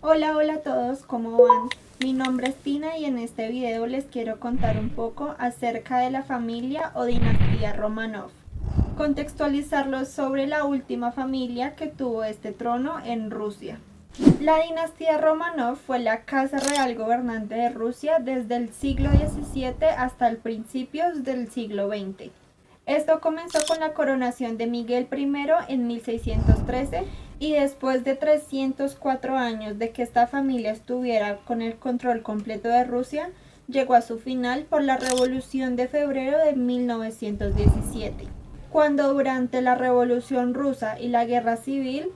Hola a todos, ¿cómo van? Mi nombre es Tina y en este video les quiero contar un poco acerca de la familia o dinastía Romanov. Contextualizarlos sobre la última familia que tuvo este trono en Rusia. La dinastía Romanov fue la casa real gobernante de Rusia desde el siglo XVII hasta el principios del siglo XX. Esto comenzó con la coronación de Miguel I en 1613 y después de 304 años de que esta familia estuviera con el control completo de Rusia, llegó a su final por la Revolución de Febrero de 1917, cuando durante la Revolución Rusa y la Guerra Civil,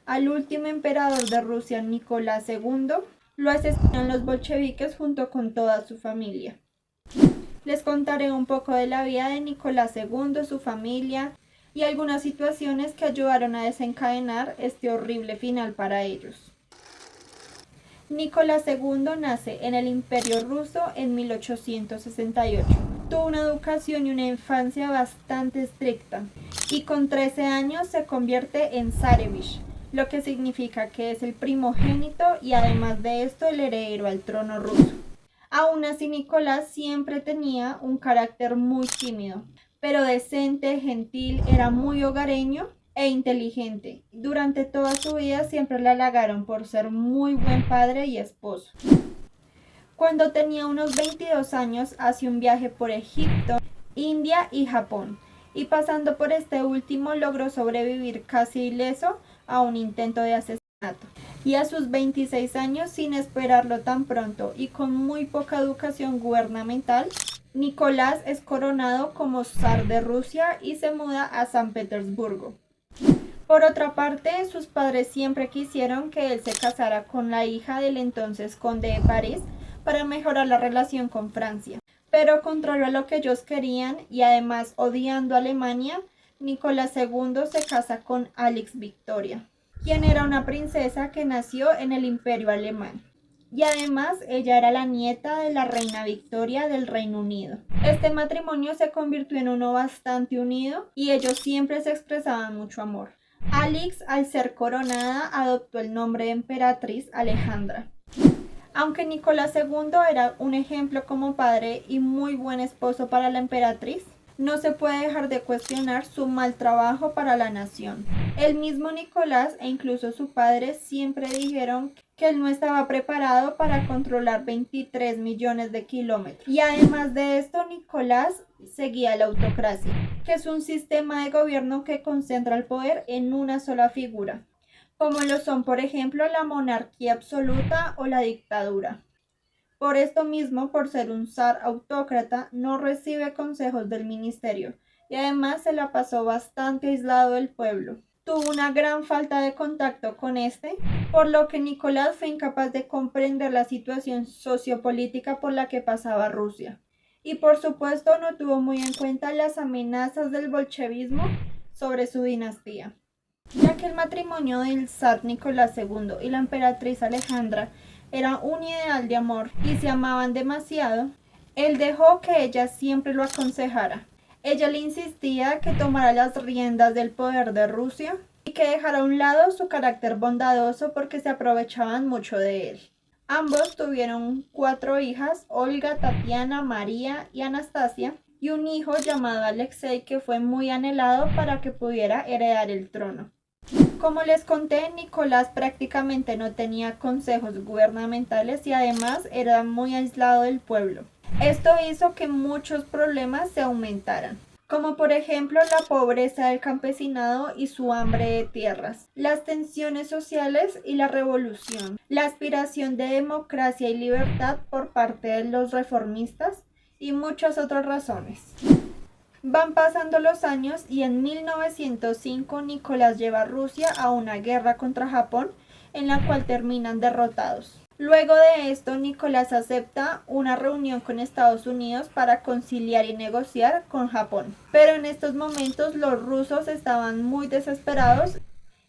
al último emperador de Rusia, Nicolás II, lo asesinan los bolcheviques junto con toda su familia. Les contaré un poco de la vida de Nicolás II, su familia y algunas situaciones que ayudaron a desencadenar este horrible final para ellos. Nicolás II nace en el Imperio Ruso en 1868. Tuvo una educación y una infancia bastante estricta y con 13 años se convierte en Zarevich, lo que significa que es el primogénito y además de esto el heredero al trono ruso. Aún así, Nicolás siempre tenía un carácter muy tímido, pero decente, gentil, era muy hogareño e inteligente. Durante toda su vida siempre le halagaron por ser muy buen padre y esposo. Cuando tenía unos 22 años, hace un viaje por Egipto, India y Japón, y pasando por este último logró sobrevivir casi ileso a un intento de asesinato. Y a sus 26 años, sin esperarlo tan pronto y con muy poca educación gubernamental, Nicolás es coronado como zar de Rusia y se muda a San Petersburgo. Por otra parte, sus padres siempre quisieron que él se casara con la hija del entonces conde de París para mejorar la relación con Francia. Pero contrario a lo que ellos querían y además odiando a Alemania, Nicolás II se casa con Alix Victoria, quien era una princesa que nació en el Imperio Alemán. Y además ella era la nieta de la reina Victoria del Reino Unido. Este matrimonio se convirtió en uno bastante unido y ellos siempre se expresaban mucho amor. Alix, al ser coronada, adoptó el nombre de emperatriz Alejandra. Aunque Nicolás II era un ejemplo como padre y muy buen esposo para la emperatriz, no se puede dejar de cuestionar su mal trabajo para la nación. El mismo Nicolás e incluso su padre siempre dijeron que él no estaba preparado para controlar 23 millones de kilómetros. Y además de esto, Nicolás seguía la autocracia, que es un sistema de gobierno que concentra el poder en una sola figura, como lo son, por ejemplo, la monarquía absoluta o la dictadura. Por esto mismo, por ser un zar autócrata, no recibe consejos del ministerio y además se la pasó bastante aislado del pueblo. Tuvo una gran falta de contacto con este, por lo que Nicolás fue incapaz de comprender la situación sociopolítica por la que pasaba Rusia. Y por supuesto no tuvo muy en cuenta las amenazas del bolchevismo sobre su dinastía. Ya que el matrimonio del zar Nicolás II y la emperatriz Alejandra era un ideal de amor y se amaban demasiado, él dejó que ella siempre lo aconsejara. Ella le insistía que tomara las riendas del poder de Rusia y que dejara a un lado su carácter bondadoso porque se aprovechaban mucho de él. Ambos tuvieron 4 hijas, Olga, Tatiana, María y Anastasia, y un hijo llamado Alexei que fue muy anhelado para que pudiera heredar el trono. Como les conté, Nicolás prácticamente no tenía consejos gubernamentales y además era muy aislado del pueblo. Esto hizo que muchos problemas se aumentaran, como por ejemplo la pobreza del campesinado y su hambre de tierras, las tensiones sociales y la revolución, la aspiración de democracia y libertad por parte de los reformistas y muchas otras razones. Van pasando los años y en 1905 Nicolás lleva a Rusia a una guerra contra Japón en la cual terminan derrotados. Luego de esto, Nicolás acepta una reunión con Estados Unidos para conciliar y negociar con Japón. Pero en estos momentos los rusos estaban muy desesperados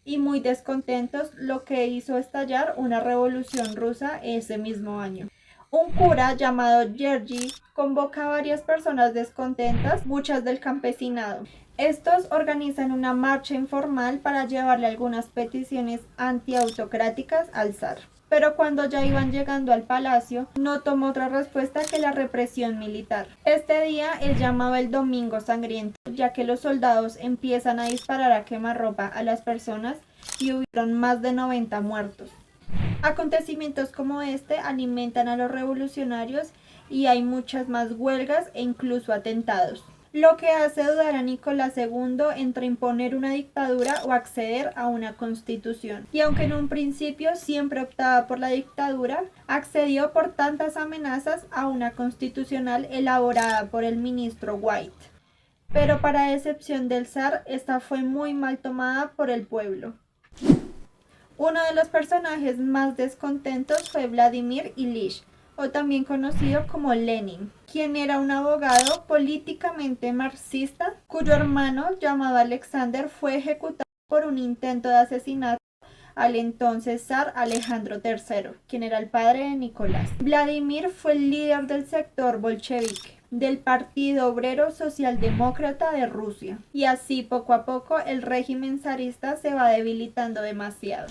y muy descontentos, lo que hizo estallar una revolución rusa ese mismo año. Un cura llamado Georgi convoca a varias personas descontentas, muchas del campesinado, Estos organizan una marcha informal para llevarle algunas peticiones antiautocráticas al zar. Pero cuando ya iban llegando al palacio, no tomó otra respuesta que la represión militar. Este día es llamado el Domingo Sangriento, ya que los soldados empiezan a disparar a quemarropa a las personas y hubieron más de 90 muertos. Acontecimientos como este alimentan a los revolucionarios y hay muchas más huelgas e incluso atentados, lo que hace dudar a Nicolás II entre imponer una dictadura o acceder a una constitución. Y aunque en un principio siempre optaba por la dictadura, accedió por tantas amenazas a una constitucional elaborada por el ministro White. Pero para decepción del zar, esta fue muy mal tomada por el pueblo. Uno de los personajes más descontentos fue Vladimir Ilich, o también conocido como Lenin, quien era un abogado políticamente marxista, cuyo hermano, llamado Alexander, fue ejecutado por un intento de asesinato al entonces zar Alejandro III, quien era el padre de Nicolás. Vladimir fue el líder del sector bolchevique del Partido Obrero Socialdemócrata de Rusia, y así poco a poco el régimen zarista se va debilitando demasiado.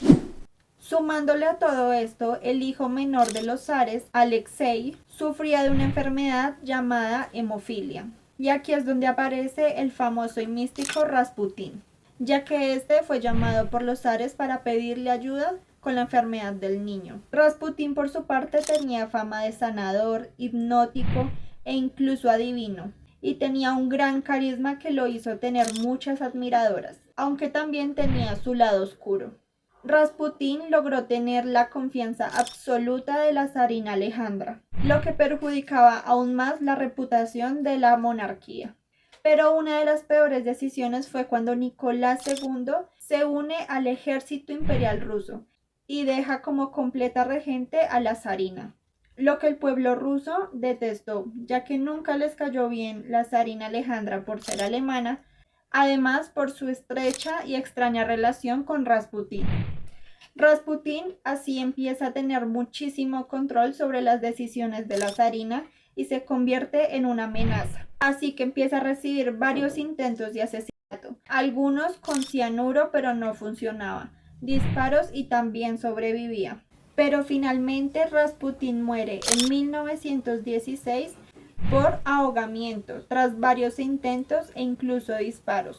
Sumándole a todo esto, el hijo menor de los zares, Alexei, sufría de una enfermedad llamada hemofilia. Y aquí es donde aparece el famoso y místico Rasputín, ya que este fue llamado por los zares para pedirle ayuda con la enfermedad del niño. Rasputín, por su parte, tenía fama de sanador, hipnótico e incluso adivino, y tenía un gran carisma que lo hizo tener muchas admiradoras, aunque también tenía su lado oscuro. Rasputín logró tener la confianza absoluta de la zarina Alejandra, lo que perjudicaba aún más la reputación de la monarquía. Pero una de las peores decisiones fue cuando Nicolás II se une al ejército imperial ruso y deja como completa regente a la zarina, lo que el pueblo ruso detestó, ya que nunca les cayó bien la zarina Alejandra por ser alemana, además por su estrecha y extraña relación con Rasputín. Rasputín así empieza a tener muchísimo control sobre las decisiones de la zarina y se convierte en una amenaza. Así que empieza a recibir varios intentos de asesinato, algunos con cianuro pero no funcionaba, disparos y también sobrevivía. Pero finalmente Rasputín muere en 1916 por ahogamiento, tras varios intentos e incluso disparos.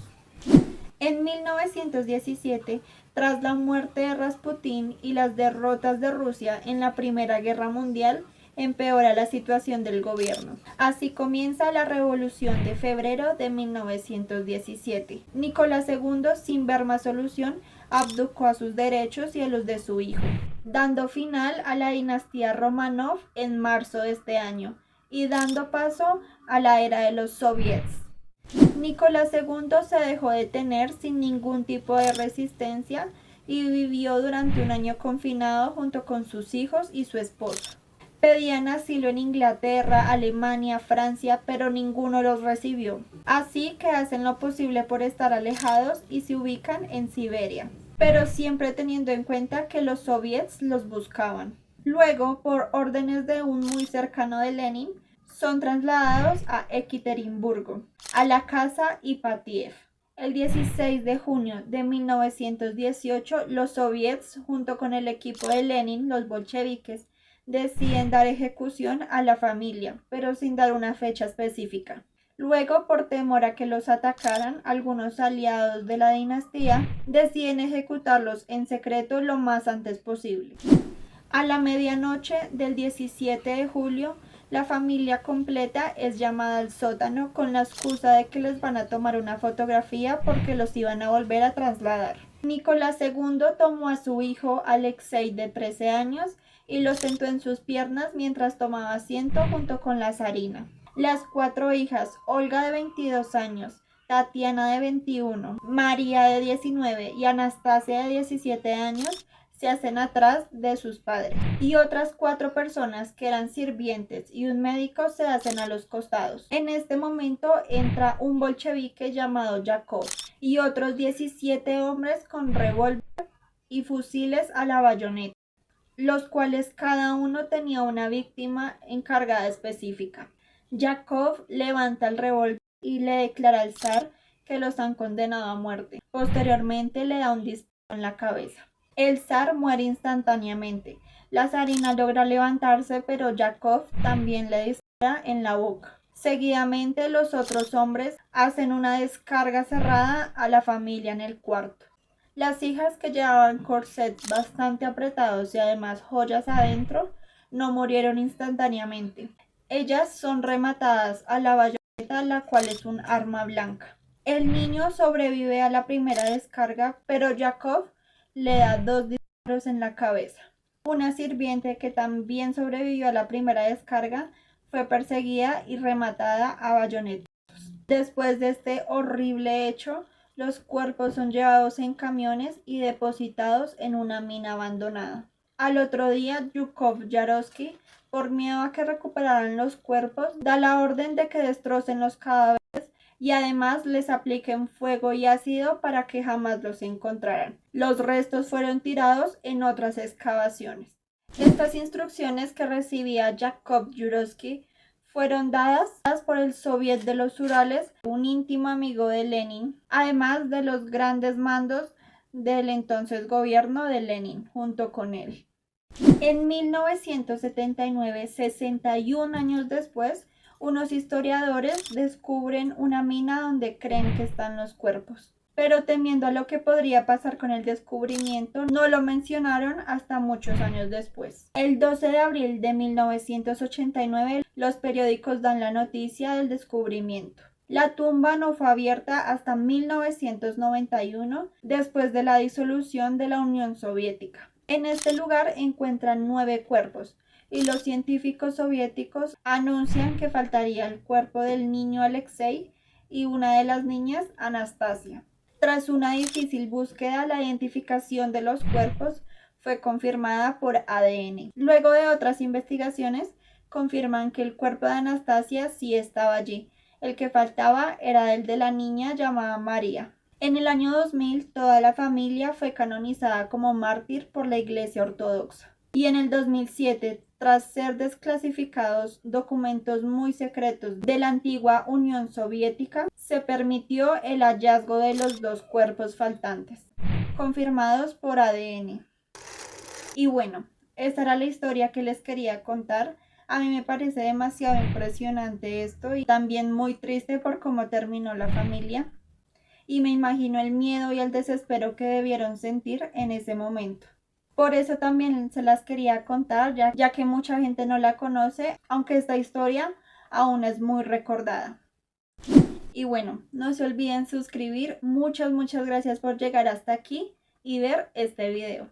En 1917, tras la muerte de Rasputín y las derrotas de Rusia en la Primera Guerra Mundial, empeora la situación del gobierno. Así comienza la Revolución de Febrero de 1917. Nicolás II, sin ver más solución, abdicó a sus derechos y a los de su hijo, dando final a la dinastía Romanov en marzo de este año y dando paso a la era de los soviets. Nicolás II se dejó detener sin ningún tipo de resistencia y vivió durante un año confinado junto con sus hijos y su esposa. Pedían asilo en Inglaterra, Alemania, Francia, pero ninguno los recibió. Así que hacen lo posible por estar alejados y se ubican en Siberia, pero siempre teniendo en cuenta que los soviets los buscaban. Luego, por órdenes de un muy cercano de Lenin, son trasladados a Ekaterimburgo, a la casa Ipatiev. El 16 de junio de 1918, los soviets, junto con el equipo de Lenin, los bolcheviques, deciden dar ejecución a la familia, pero sin dar una fecha específica. Luego, por temor a que los atacaran, algunos aliados de la dinastía deciden ejecutarlos en secreto lo más antes posible. A la medianoche del 17 de julio, la familia completa es llamada al sótano con la excusa de que les van a tomar una fotografía porque los iban a volver a trasladar. Nicolás II tomó a su hijo Alexei de 13 años y lo sentó en sus piernas mientras tomaba asiento junto con la zarina. Las cuatro hijas, Olga de 22 años, Tatiana de 21, María de 19 y Anastasia de 17 años, se hacen atrás de sus padres, y otras cuatro personas que eran sirvientes y un médico se hacen a los costados. En este momento entra un bolchevique llamado Yakov y otros 17 hombres con revólver y fusiles a la bayoneta, los cuales cada uno tenía una víctima encargada específica. Yakov levanta el revólver y le declara al zar que los han condenado a muerte. Posteriormente le da un disparo en la cabeza. El zar muere instantáneamente. La zarina logra levantarse, pero Yakov también le dispara en la boca. Seguidamente los otros hombres hacen una descarga cerrada a la familia en el cuarto. Las hijas, que llevaban corsets bastante apretados y además joyas adentro, no murieron instantáneamente. Ellas son rematadas a la bayoneta, la cual es un arma blanca. El niño sobrevive a la primera descarga, pero Yakov le da 2 disparos en la cabeza. Una sirviente, que también sobrevivió a la primera descarga, fue perseguida y rematada a bayonetazos. Después de este horrible hecho, los cuerpos son llevados en camiones y depositados en una mina abandonada. Al otro día, Yukov-Yaroslky, por miedo a que recuperaran los cuerpos, da la orden de que destrocen los cadáveres y además les apliquen fuego y ácido para que jamás los encontraran. Los restos fueron tirados en otras excavaciones. Estas instrucciones que recibía Yakov-Yaroslky fueron dadas por el Soviet de los Urales, un íntimo amigo de Lenin, además de los grandes mandos del entonces gobierno de Lenin, junto con él. En 1979, 61 años después, unos historiadores descubren una mina donde creen que están los cuerpos. Pero temiendo a lo que podría pasar con el descubrimiento, no lo mencionaron hasta muchos años después. El 12 de abril de 1989, los periódicos dan la noticia del descubrimiento. La tumba no fue abierta hasta 1991, después de la disolución de la Unión Soviética. En este lugar encuentran 9 cuerpos, y los científicos soviéticos anuncian que faltaría el cuerpo del niño Alexei y una de las niñas, Anastasia. Tras una difícil búsqueda, la identificación de los cuerpos fue confirmada por ADN. Luego de otras investigaciones, confirman que el cuerpo de Anastasia sí estaba allí. El que faltaba era el de la niña llamada María. En el año 2000, toda la familia fue canonizada como mártir por la Iglesia Ortodoxa. Y en el 2007, tras ser desclasificados documentos muy secretos de la antigua Unión Soviética, se permitió el hallazgo de los 2 cuerpos faltantes, confirmados por ADN. Y bueno, esta era la historia que les quería contar. A mí me parece demasiado impresionante esto y también muy triste por cómo terminó la familia. Y me imagino el miedo y el desespero que debieron sentir en ese momento. Por eso también se las quería contar, ya que mucha gente no la conoce, aunque esta historia aún es muy recordada. Y bueno, no se olviden suscribir. Muchas gracias por llegar hasta aquí y ver este video.